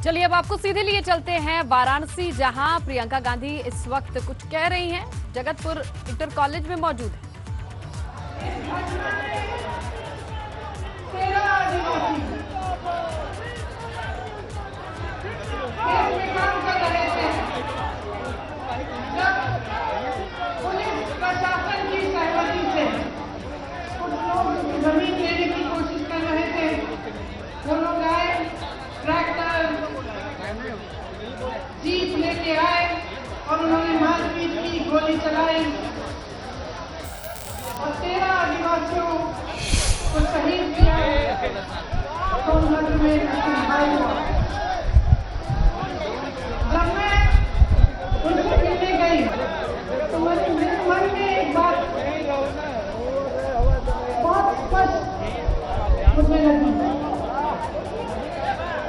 चलिए अब आपको सीधे लिए चलते हैं वाराणसी, जहां प्रियंका गांधी इस वक्त कुछ कह रही हैं। जगतपुर इंटर कॉलेज में मौजूद है। पुलिस प्रशासन की सहमति से कुछ लोग जमीन लेने की कोशिश कर रहे थे। वो लोग आए, ट्रैक्टर जीप लेके आए और उन्होंने मारपीट की, गोली चलाई और 13 आदिवासियों को शहीद किया। सोनभद्र में भाई हुआ। जब मैं उनसे मिलने गई तो मेरे मन में एक बात बहुत स्पष्ट मुझे लगी।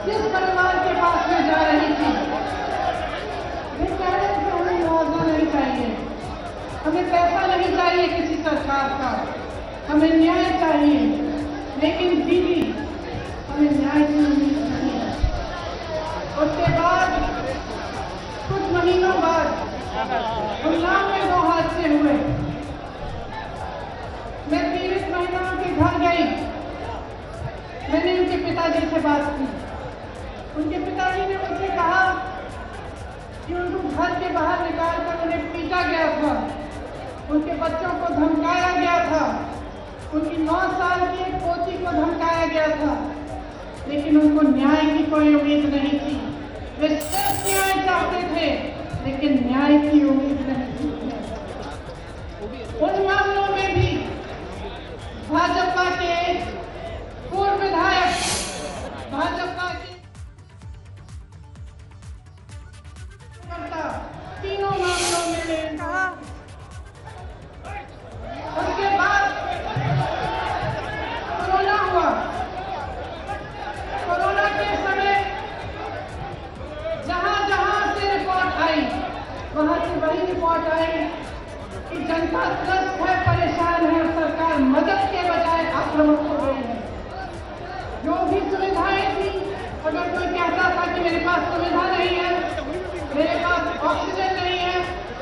जिस परिवार के पास में जा रही थी, वे कह रहे थे हमें मुआवजा नहीं चाहिए, हमें पैसा नहीं चाहिए किसी सरकार का, हमें न्याय चाहिए। लेकिन दीदी, हमें न्याय की उम्मीद नहीं है। उसके बाद कुछ महीनों बाद उन्नाव में 2 हादसे हुए। मैं पीड़ित महिलाओं के घर गई। मैंने उनके पिताजी से बात की। उनके पिताजी ने मुझसे कहा कि उनको घर के बाहर निकालकर उन्हें पीटा गया था, उनके बच्चों को धमकाया गया था, उनकी 9 साल की एक पोती को धमकाया गया था, लेकिन उनको न्याय की कोई उम्मीद नहीं थी। वे सिर्फ न्याय चाहते थे, लेकिन न्याय की उम्मीद नहीं थी। उन मामलों में भी भाजपा के पूर्व विधायक, भाजपा के तीनों मामलों में कहा। उसके बाद कोरोना हुआ। कोरोना के समय जहां से रिपोर्ट आई, वहां से वही रिपोर्ट आई कि जनता त्रस्त है, परेशान है और सरकार मदद के बजाय आक्रामक हो गई है। जो भी सुविधाएं थी, अगर कोई कहता था कि मेरे पास सुविधा नहीं है, मेरे पास ऑक्सीजन नहीं है,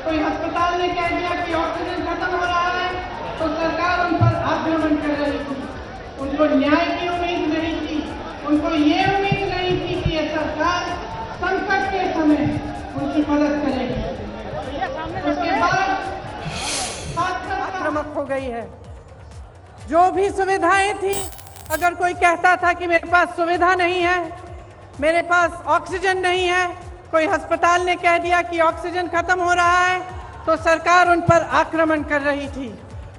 कोई अस्पताल ने कह दिया कि ऑक्सीजन खत्म हो रहा है, तो सरकार उन पर आक्रमण कर रही थी। उनको न्याय की उम्मीद नहीं थी। उनको ये उम्मीद नहीं थी कि ये सरकार संकट के समय उनकी मदद करेगी। उसके बाद आक्रामक हो गई है। जो भी सुविधाएं थी, अगर कोई कहता था कि मेरे पास सुविधा नहीं है, मेरे पास ऑक्सीजन नहीं है, कोई अस्पताल ने कह दिया कि ऑक्सीजन खत्म हो रहा है, तो सरकार उन पर आक्रमण कर रही थी।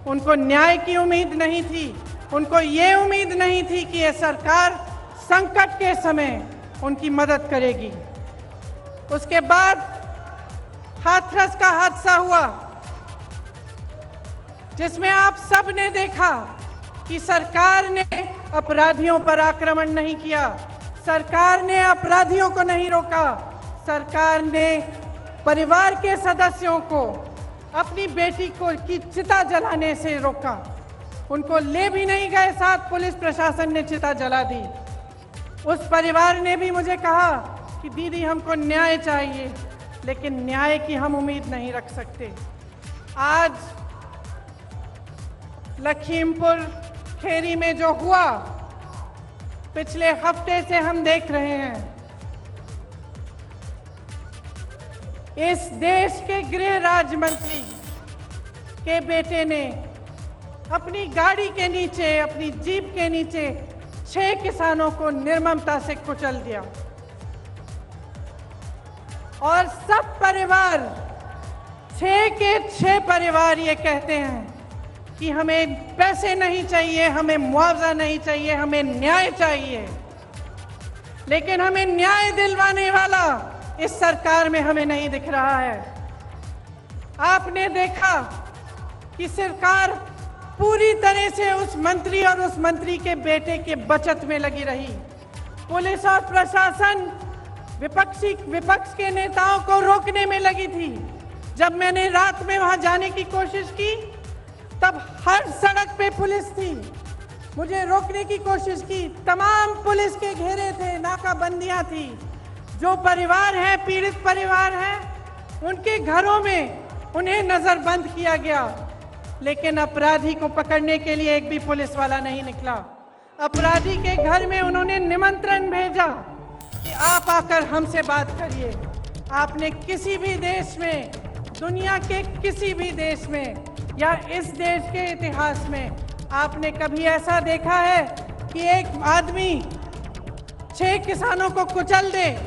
उनको न्याय की उम्मीद नहीं थी। उनको ये उम्मीद नहीं थी कि ये सरकार संकट के समय उनकी मदद करेगी। उसके बाद हाथरस का हादसा हुआ, जिसमें आप सब ने देखा कि सरकार ने अपराधियों पर आक्रमण नहीं किया, सरकार ने अपराधियों को नहीं रोका, सरकार ने परिवार के सदस्यों को अपनी बेटी को की चिता जलाने से रोका। उनको ले भी नहीं गए साथ, पुलिस प्रशासन ने चिता जला दी। उस परिवार ने भी मुझे कहा कि दीदी हमको न्याय चाहिए, लेकिन न्याय की हम उम्मीद नहीं रख सकते। आज लखीमपुर खेरी में जो हुआ, पिछले हफ्ते से हम देख रहे हैं। इस देश के गृह राज्य मंत्री के बेटे ने अपनी गाड़ी के नीचे, अपनी जीप के नीचे 6 किसानों को निर्ममता से कुचल दिया। और सब परिवार, 6 के 6 परिवार ये कहते हैं कि हमें पैसे नहीं चाहिए, हमें मुआवजा नहीं चाहिए, हमें न्याय चाहिए। लेकिन हमें न्याय दिलवाने वाला इस सरकार में हमें नहीं दिख रहा है। आपने देखा कि सरकार पूरी तरह से उस मंत्री और उस मंत्री के बेटे के बचत में लगी रही। पुलिस और प्रशासन विपक्ष के नेताओं को रोकने में लगी थी। जब मैंने रात में वहां जाने की कोशिश की, तब हर सड़क पे पुलिस थी, मुझे रोकने की कोशिश की। तमाम पुलिस के घेरे थे, नाकाबंदियां थी, जो परिवार है, पीड़ित परिवार है, उनके घरों में उन्हें नजरबंद किया गया, लेकिन अपराधी को पकड़ने के लिए एक भी पुलिस वाला नहीं निकला। अपराधी के घर में उन्होंने निमंत्रण भेजा कि आप आकर हमसे बात करिए। आपने किसी भी देश में, दुनिया के किसी भी देश में या इस देश के इतिहास में आपने कभी ऐसा देखा है कि एक आदमी 6 किसानों को कुचल दे,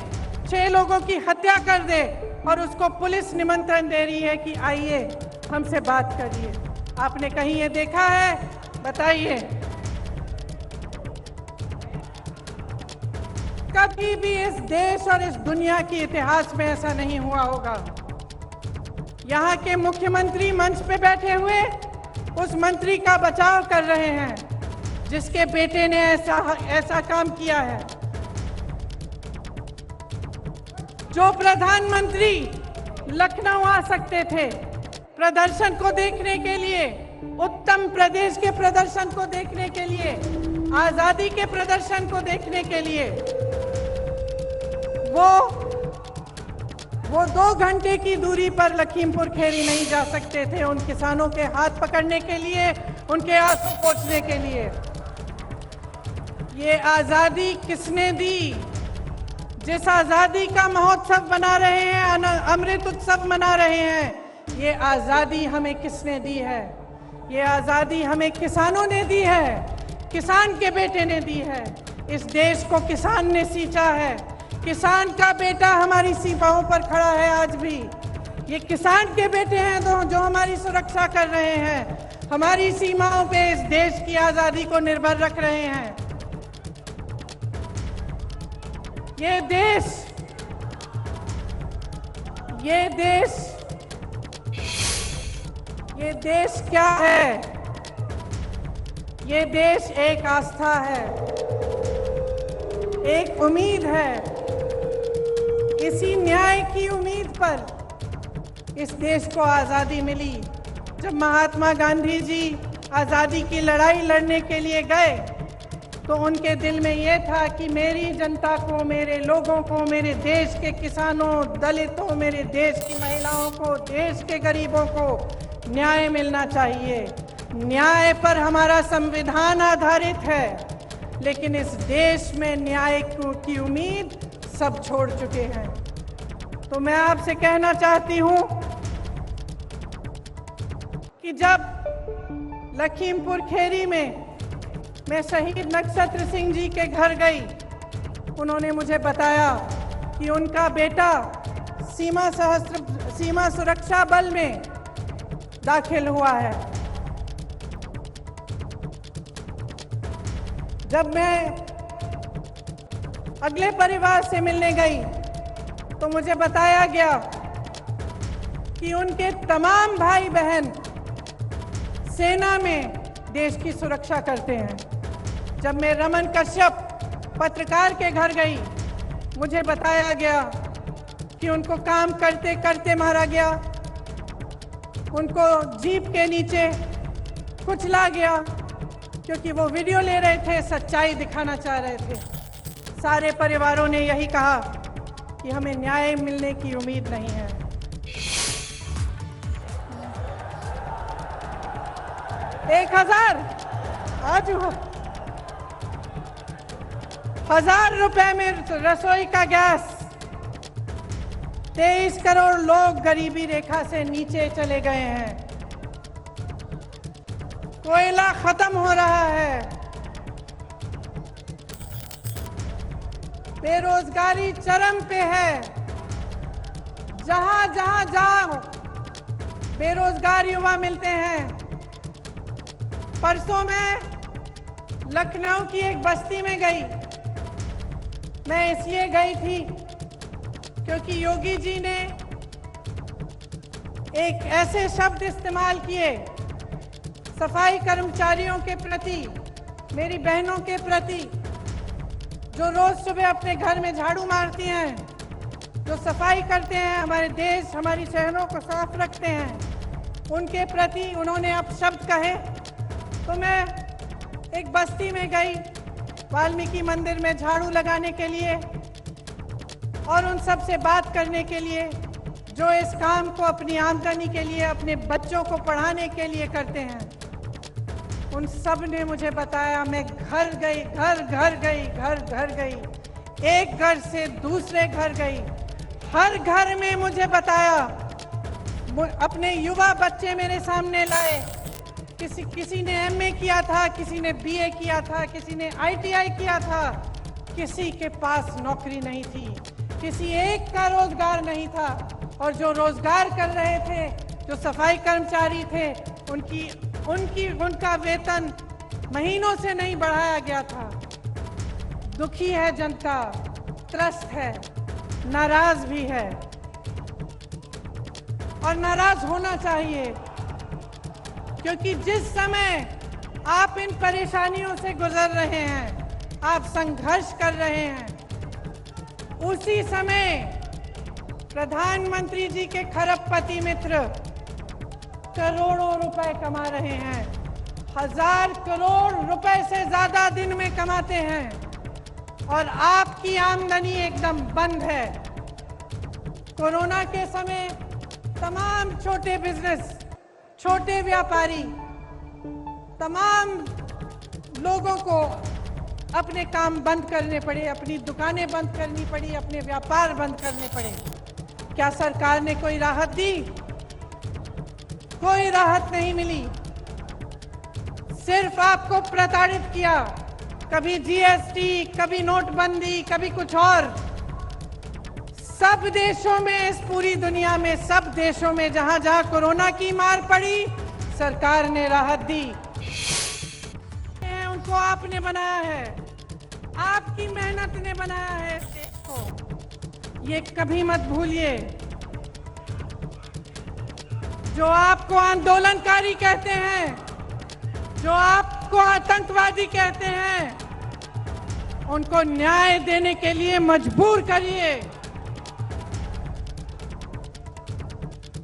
6 लोगों की हत्या कर दे और उसको पुलिस निमंत्रण दे रही है कि आइए हमसे बात करिए? आपने कहीं ये देखा है? बताइए। कभी भी इस देश और इस दुनिया के इतिहास में ऐसा नहीं हुआ होगा। यहाँ के मुख्यमंत्री मंच पे बैठे हुए उस मंत्री का बचाव कर रहे हैं जिसके बेटे ने ऐसा काम किया है। जो प्रधानमंत्री लखनऊ आ सकते थे प्रदर्शन को देखने के लिए, उत्तर प्रदेश के प्रदर्शन को देखने के लिए, आजादी के प्रदर्शन को देखने के लिए, वो 2 घंटे की दूरी पर लखीमपुर खेरी नहीं जा सकते थे उन किसानों के हाथ पकड़ने के लिए, उनके आंसू पोंछने के लिए। ये आजादी किसने दी? जिस आजादी का महोत्सव मना रहे हैं, अमृत उत्सव मना रहे हैं, ये आजादी हमें किसने दी है? ये आजादी हमें किसानों ने दी है, किसान के बेटे ने दी है। इस देश को किसान ने सींचा है। किसान का बेटा हमारी सीमाओं पर खड़ा है आज भी। ये किसान के बेटे हैं जो हमारी सुरक्षा कर रहे हैं, हमारी सीमाओं पे इस देश की आजादी को निर्भर रख रहे हैं। ये देश क्या है? ये देश एक आस्था है, एक उम्मीद है। इसी न्याय की उम्मीद पर इस देश को आज़ादी मिली। जब महात्मा गांधी जी आज़ादी की लड़ाई लड़ने के लिए गए तो उनके दिल में ये था कि मेरी जनता को, मेरे लोगों को, मेरे देश के किसानों, दलितों, मेरे देश की महिलाओं को, देश के गरीबों को न्याय मिलना चाहिए। न्याय पर हमारा संविधान आधारित है, लेकिन इस देश में न्याय की उम्मीद सब छोड़ चुके हैं। तो मैं आपसे कहना चाहती हूं कि जब लखीमपुर खेरी में मैं शहीद नक्षत्र सिंह जी के घर गई, उन्होंने मुझे बताया कि उनका बेटा सीमा सुरक्षा बल में दाखिल हुआ है। जब मैं अगले परिवार से मिलने गई तो मुझे बताया गया कि उनके तमाम भाई बहन सेना में देश की सुरक्षा करते हैं। जब मैं रमन कश्यप पत्रकार के घर गई, मुझे बताया गया कि उनको काम करते करते मारा गया, उनको जीप के नीचे कुचला गया क्योंकि वो वीडियो ले रहे थे, सच्चाई दिखाना चाह रहे थे। सारे परिवारों ने यही कहा कि हमें न्याय मिलने की उम्मीद नहीं है। आज 1000 रुपए में रसोई का गैस, 23 करोड़ लोग गरीबी रेखा से नीचे चले गए हैं। कोयला खत्म हो रहा है, बेरोजगारी चरम पे है। जहां जहां जाओ बेरोजगार युवा मिलते हैं। परसों मैं लखनऊ की एक बस्ती में गई। मैं इसलिए गई थी क्योंकि योगी जी ने एक ऐसे शब्द इस्तेमाल किए सफाई कर्मचारियों के प्रति, मेरी बहनों के प्रति, जो रोज सुबह अपने घर में झाड़ू मारती हैं, जो सफाई करते हैं, हमारे देश, हमारी शहरों को साफ रखते हैं, उनके प्रति उन्होंने अब शब्द कहे। तो मैं एक बस्ती में गई वाल्मीकि मंदिर में झाड़ू लगाने के लिए। और उन सब से बात करने के लिए जो इस काम को अपनी आमदनी के लिए, अपने बच्चों को पढ़ाने के लिए करते हैं, उन सब ने मुझे बताया, मैं घर गई, घर गई, एक घर से दूसरे घर गई, हर घर में मुझे बताया, अपने युवा बच्चे मेरे सामने लाए, किसी ने एमए किया था, किसी ने बीए किया था, किसी ने आईटीआई किया था, किसी के पास नौकरी नहीं थी, किसी एक का रोजगार नहीं था, और जो रोजगार कर रहे थे, जो सफाई कर्मचारी थे, उनका वेतन महीनों से नहीं बढ़ाया गया था। दुखी है जनता, त्रस्त है, नाराज भी है, और नाराज होना चाहिए, क्योंकि जिस समय आप इन परेशानियों से गुजर रहे हैं, आप संघर्ष कर रहे हैं, उसी समय प्रधानमंत्री जी के खरबपति मित्र करोड़ों रुपए कमा रहे हैं, 1000 करोड़ रुपए से ज्यादा दिन में कमाते हैं, और आपकी आमदनी एकदम बंद है। कोरोना के समय तमाम छोटे बिजनेस, छोटे व्यापारी, तमाम लोगों को अपने काम बंद करने पड़े, अपनी दुकानें बंद करनी पड़ी, अपने व्यापार बंद करने पड़े। क्या सरकार ने कोई राहत दी? कोई राहत नहीं मिली, सिर्फ आपको प्रताड़ित किया। कभी जीएसटी, कभी नोटबंदी, कभी कुछ और। सब देशों में, इस पूरी दुनिया में, सब देशों में जहां जहां कोरोना की मार पड़ी, सरकार ने राहत दी। उनको आपने बनाया है, आपकी मेहनत ने बनाया है इस देश को, ये कभी मत भूलिए। जो आपको आंदोलनकारी कहते हैं, जो आपको आतंकवादी कहते हैं, उनको न्याय देने के लिए मजबूर करिए।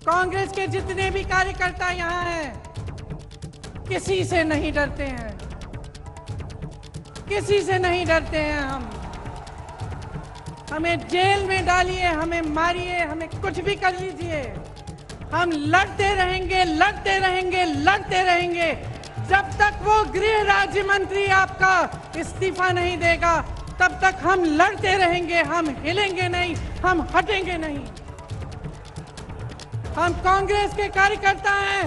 कांग्रेस के जितने भी कार्यकर्ता यहाँ हैं, किसी से नहीं डरते हैं, किसी से नहीं डरते हैं हम। हमें जेल में डालिए, हमें मारिए, हमें कुछ भी कर लीजिए, हम लड़ते रहेंगे, लड़ते रहेंगे, लड़ते रहेंगे, जब तक वो गृह राज्य मंत्री आपका इस्तीफा नहीं देगा, तब तक हम लड़ते रहेंगे, हम हिलेंगे नहीं, हम हटेंगे नहीं। हम कांग्रेस के कार्यकर्ता हैं,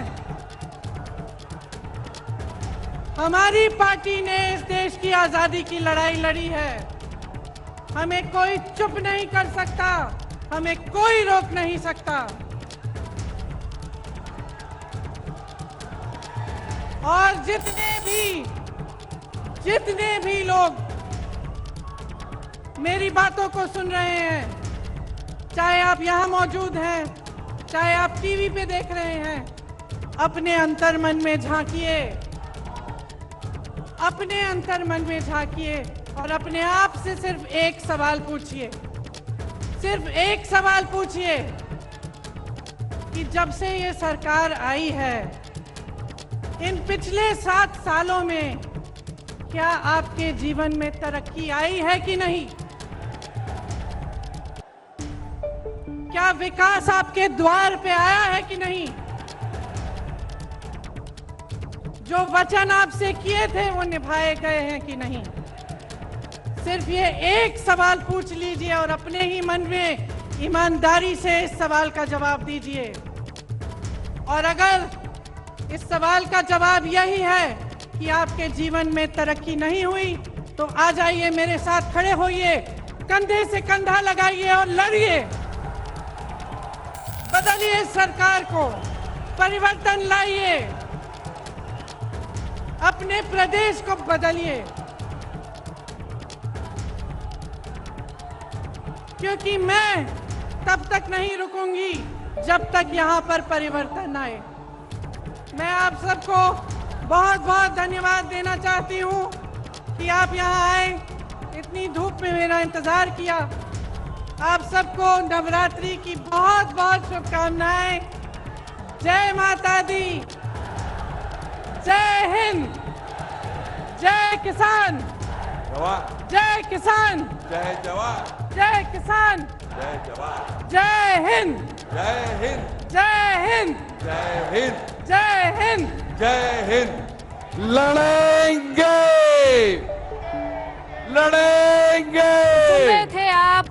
हमारी पार्टी ने इस देश की आजादी की लड़ाई लड़ी है, हमें कोई चुप नहीं कर सकता, हमें कोई रोक नहीं सकता। और जितने भी लोग मेरी बातों को सुन रहे हैं, चाहे आप यहाँ मौजूद हैं, चाहे आप टीवी पे देख रहे हैं, अपने अंतर्मन में झांकिए, अपने अंतर्मन में झांकिए और अपने आप से सिर्फ एक सवाल पूछिए, सिर्फ एक सवाल पूछिए कि जब से ये सरकार आई है, इन पिछले 7 सालों में क्या आपके जीवन में तरक्की आई है कि नहीं? क्या विकास आपके द्वार पे आया है कि नहीं? जो वचन आपसे किए थे वो निभाए गए हैं कि नहीं? सिर्फ ये एक सवाल पूछ लीजिए और अपने ही मन में ईमानदारी से इस सवाल का जवाब दीजिए। और अगर इस सवाल का जवाब यही है कि आपके जीवन में तरक्की नहीं हुई, तो आ जाइए, मेरे साथ खड़े होइए, कंधे से कंधा लगाइए और लड़िए। बदलिए सरकार को, परिवर्तन लाइए, अपने प्रदेश को बदलिए, क्योंकि मैं तब तक नहीं रुकूंगी जब तक यहाँ पर परिवर्तन आए। मैं आप सबको बहुत बहुत धन्यवाद देना चाहती हूँ कि आप यहाँ आए, इतनी धूप में मेरा इंतजार किया। आप सबको नवरात्रि की बहुत बहुत शुभकामनाएं। जय माता दी, जय हिंद, जय किसान, जवान, जय किसान, जय जवान। जय किसान, जय जवान, जय हिंद, जय हिंद, जय हिंद, जय हिंद, जय हिंद, जय हिंद। लड़ेंगे, लड़ेंगे। सुन रहे थे आप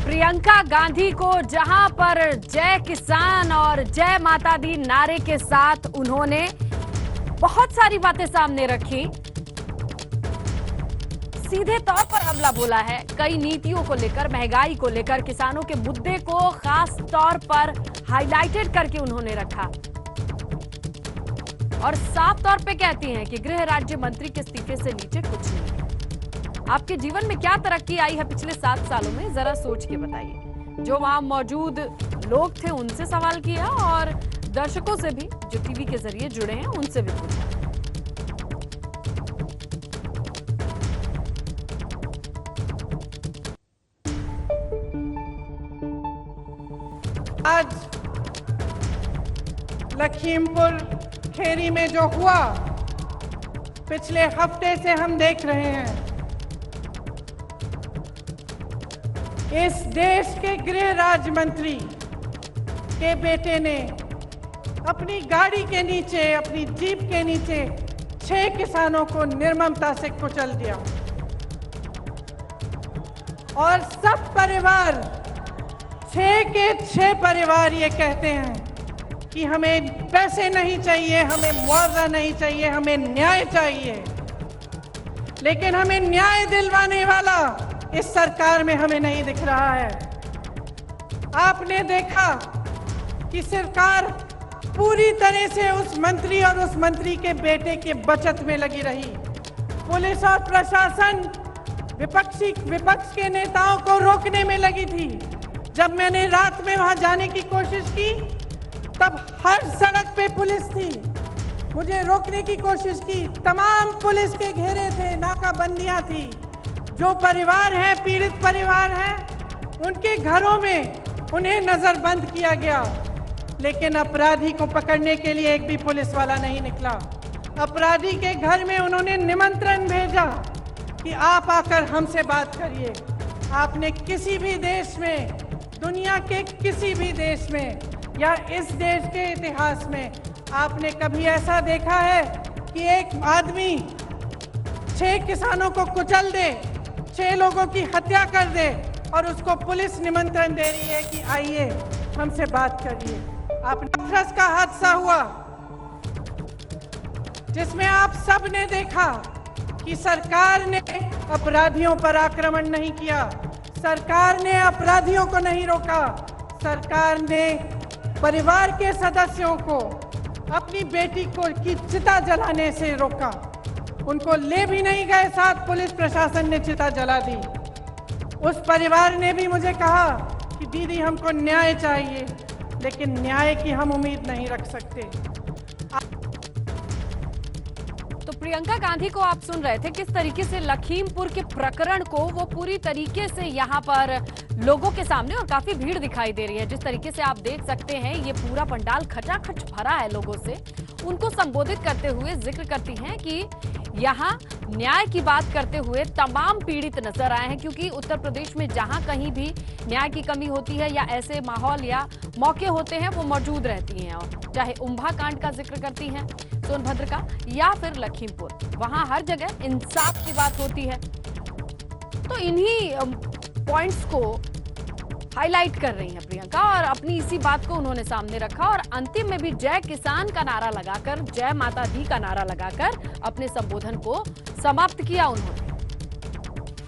प्रियंका गांधी को, जहां पर जय किसान और जय माता दी नारे के साथ उन्होंने बहुत सारी बातें सामने रखी, सीधे तौर पर हमला बोला है कई नीतियों को लेकर, महंगाई को लेकर, किसानों के मुद्दे को खास तौर पर हाईलाइटेड करके उन्होंने रखा और साफ तौर पे कहती हैं कि गृह राज्य मंत्री के इस्तीफे से नीचे कुछ नहीं है। आपके जीवन में क्या तरक्की आई है पिछले 7 सालों में, जरा सोच के बताइए। जो वहां मौजूद लोग थे उनसे सवाल किया और दर्शकों से भी जो टीवी के जरिए जुड़े हैं उनसे भी पूछा। आज लखीमपुर खेरी में जो हुआ, पिछले हफ्ते से हम देख रहे हैं। इस देश के गृह राज्य मंत्री के बेटे ने अपनी गाड़ी के नीचे, अपनी जीप के नीचे 6 किसानों को निर्ममता से कुचल दिया और सब परिवार, 6 के 6 परिवार ये कहते हैं कि हमें पैसे नहीं चाहिए, हमें मुआवजा नहीं चाहिए, हमें न्याय चाहिए। लेकिन हमें न्याय दिलवाने वाला इस सरकार में हमें नहीं दिख रहा है। आपने देखा कि सरकार पूरी तरह से उस मंत्री और उस मंत्री के बेटे के बचत में लगी रही। पुलिस और प्रशासन विपक्ष के नेताओं को रोकने में लगी थी। जब मैंने रात में वहां जाने की कोशिश की तब हर सड़क पे पुलिस थी, मुझे रोकने की कोशिश की, तमाम पुलिस के घेरे थे, नाकाबंदियां थी। जो परिवार हैं, पीड़ित परिवार हैं, उनके घरों में उन्हें नजरबंद किया गया, लेकिन अपराधी को पकड़ने के लिए एक भी पुलिस वाला नहीं निकला। अपराधी के घर में उन्होंने निमंत्रण भेजा कि आप आकर हमसे बात करिए। आपने किसी भी देश में, दुनिया के किसी भी देश में या इस देश के इतिहास में आपने कभी ऐसा देखा है कि एक आदमी 6 किसानों को कुचल दे, 6 लोगों की हत्या कर दे और उसको पुलिस निमंत्रण दे रही है कि आइए हमसे बात करिए। आपने हाथरस का हादसा हुआ जिसमें आप सब ने देखा कि सरकार ने अपराधियों पर आक्रमण नहीं किया, सरकार ने अपराधियों को नहीं रोका, सरकार ने परिवार के सदस्यों को अपनी बेटी की चिता जलाने से रोका। उनको ले भी नहीं गए साथ, पुलिस प्रशासन ने चिता जला दी। उस परिवार ने भी मुझे कहा कि दीदी हमको न्याय चाहिए, लेकिन न्याय की हम उम्मीद नहीं रख सकते। तो प्रियंका गांधी को आप सुन रहे थे, किस तरीके से लखीमपुर के प्रकरण को वो पूरी तरीके से यहाँ पर लोगों के सामने, और काफी भीड़ दिखाई दे रही है, जिस तरीके से आप देख सकते हैं ये पूरा पंडाल खचाखच भरा है लोगों से, उनको संबोधित करते हुए जिक्र करती हैं कि यहाँ न्याय की बात करते हुए तमाम पीड़ित नजर आए हैं, क्योंकि उत्तर प्रदेश में जहां कहीं भी न्याय की कमी होती है या ऐसे माहौल या मौके होते हैं वो मौजूद रहती हैं। और चाहे उम्भा कांड का जिक्र करती हैं, सोनभद्र का, या फिर लखीमपुर, वहां हर जगह इंसाफ की बात होती है। तो इन्हीं पॉइंट्स को हाईलाइट कर रही हैं प्रियंका और अपनी इसी बात को उन्होंने सामने रखा और अंतिम में भी जय किसान का नारा लगाकर, जय माता दी का नारा लगाकर अपने संबोधन को समाप्त किया उन्होंने।